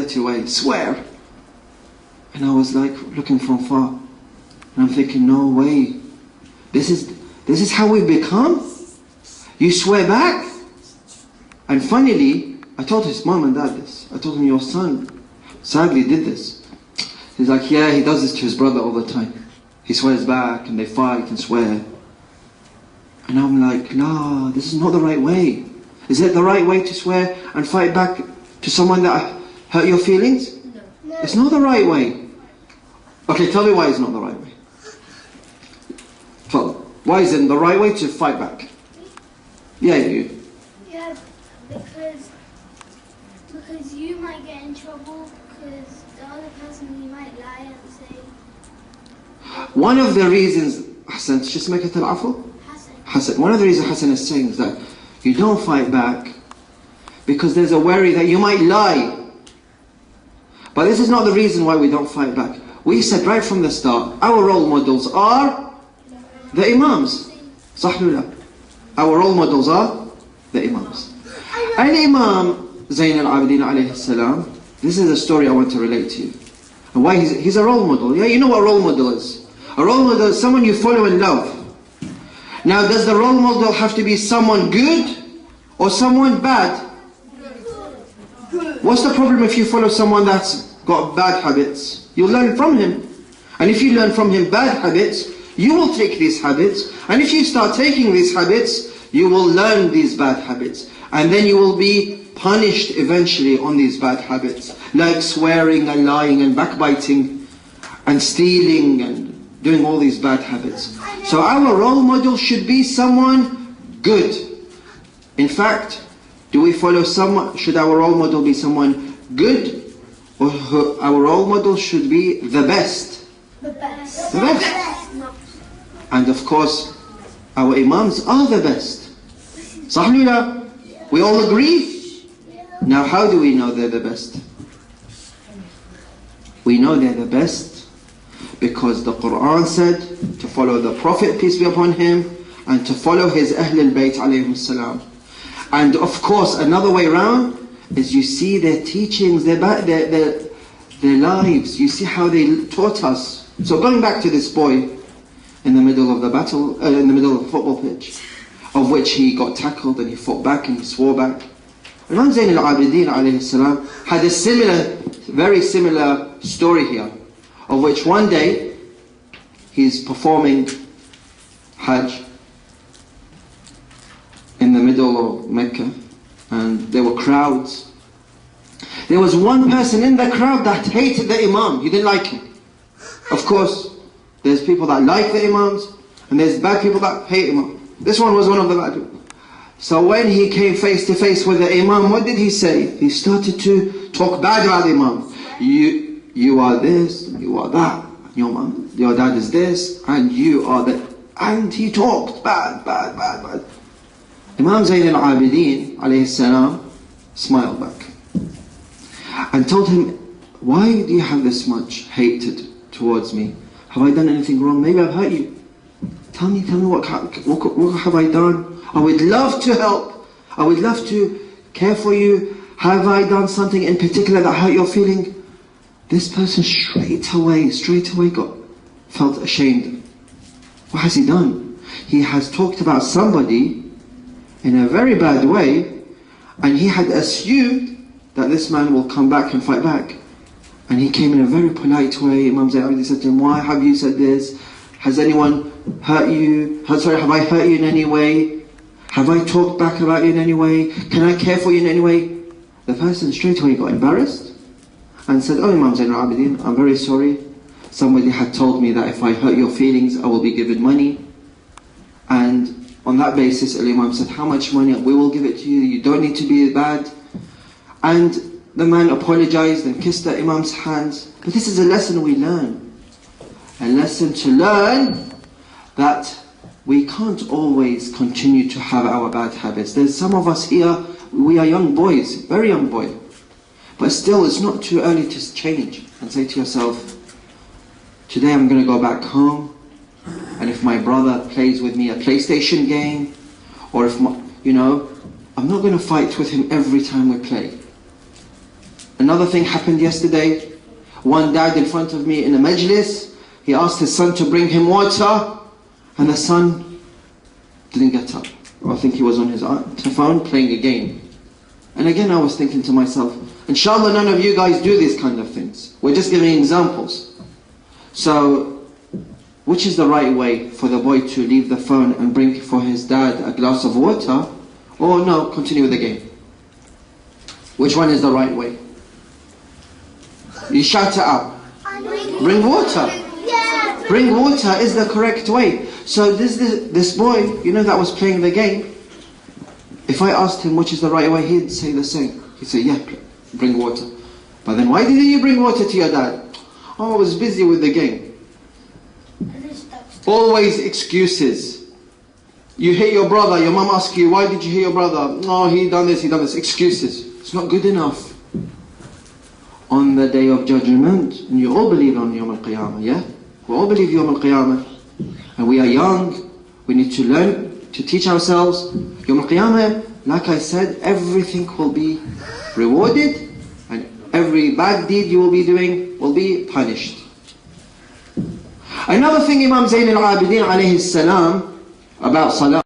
dirty way, swear. And I was like looking from far. And I'm thinking, no way. This is how we become? You swear back? And funnily, I told his mom and dad this. I told him, your son sadly did this. He's like, yeah, he does this to his brother all the time. He swears back and they fight and swear. And I'm like, no, this is not the right way. Is it the right way to swear and fight back to someone that hurt your feelings? No. It's not the right way. Okay, tell me why it's not the right way. Why is it the right way to fight back? Yeah, you. Yeah, because you might get in trouble, because the other person, you might lie and say. One of the reasons, Hassan, just make it al-afu? Hassan. One of the reasons Hassan is saying is that you don't fight back because there's a worry that you might lie. But this is not the reason why we don't fight back. We said right from the start, our role models are the Imams. Sahullah. Our role models are the Imams. And Imam Zayn al-Abidin alayhi salam, this is a story I want to relate to you. And why he's a role model. Yeah, you know what a role model is. A role model is someone you follow and love. Now, does the role model have to be someone good or someone bad? What's the problem if you follow someone that's got bad habits? You'll learn from him. And if you learn from him bad habits, you will take these habits. And if you start taking these habits, you will learn these bad habits. And then you will be punished eventually on these bad habits. Like swearing and lying and backbiting and stealing and doing all these bad habits. So our role model should be someone good. In fact, do we follow someone, should our role model be someone good? Or our role model should be the best? The best. The best. And of course, our Imams are the best. Sahullah, we all agree? Now how do we know they're the best? We know they're the best because the Quran said to follow the Prophet, peace be upon him, and to follow his Ahlul Bayt alayhim salam. And of course, another way around is you see their teachings, their lives, you see how they taught us. So going back to this boy in the middle of the battle, in the middle of the football pitch, of which he got tackled and he fought back and he swore back. Imam Zayn al-Abidin alayhi salam had a similar, very similar story here, of which one day he's performing Hajj in the middle of Mecca and there were crowds. There was one person in the crowd that hated the Imam, he didn't like him. Of course, there's people that like the Imams and there's bad people that hate Imam. This one was one of the bad people. So when he came face to face with the Imam, what did he say? He started to talk bad about the Imam. You are this, you are that, your dad is this, and you are that. And he talked bad. Imam Zayn al-Abidin alayhi salam smiled back and told him, why do you have this much hatred towards me? Have I done anything wrong? Maybe I've hurt you. Tell me what have I done? I would love to help. I would love to care for you. Have I done something in particular that hurt your feeling? This person straight away felt ashamed. What has he done? He has talked about somebody in a very bad way, and he had assumed that this man will come back and fight back. And he came in a very polite way. Imam Zayn said to him, why have you said this? Has anyone hurt you? Have I hurt you in any way? Have I talked back about you in any way? Can I care for you in any way? The person straight away got embarrassed and said, oh Imam Zayn al-Abidin, I'm very sorry. Somebody had told me that if I hurt your feelings, I will be given money. And on that basis, Al-Imam said, how much money? We will give it to you. You don't need to be bad. And the man apologized and kissed the Imam's hands. But this is a lesson we learn. A lesson to learn that we can't always continue to have our bad habits. There's some of us here, we are young boys, very young boys. But still, it's not too early to change and say to yourself, today I'm going to go back home, and if my brother plays with me a PlayStation game, or if I'm not going to fight with him every time we play. Another thing happened yesterday. One died in front of me in a majlis. He asked his son to bring him water, and the son didn't get up. I think he was on his phone playing a game. And again I was thinking to myself, inshallah none of you guys do these kind of things. We're just giving examples. So, which is the right way for the boy to leave the phone and bring for his dad a glass of water, or no, continue with the game? Which one is the right way? You shout it out. Bring water. Bring water is the correct way. So this boy, you know, that was playing the game, if I asked him which is the right way, he'd say the same. He'd say, yeah, bring water. But then why didn't you bring water to your dad? Oh, I was busy with the game. Always excuses. You hit your brother, your mom asks you, why did you hit your brother? Oh, he done this, he done this. Excuses. It's not good enough. On the day of judgment, and you all believe on Yawm Al-Qiyamah, yeah? We all believe Yawm Al-Qiyamah. And we are young, we need to learn, to teach ourselves. Yawm Al-Qiyamah, like I said, everything will be rewarded, and every bad deed you will be doing will be punished. Another thing Imam Zayn al-Abidin alayhi salam about salah.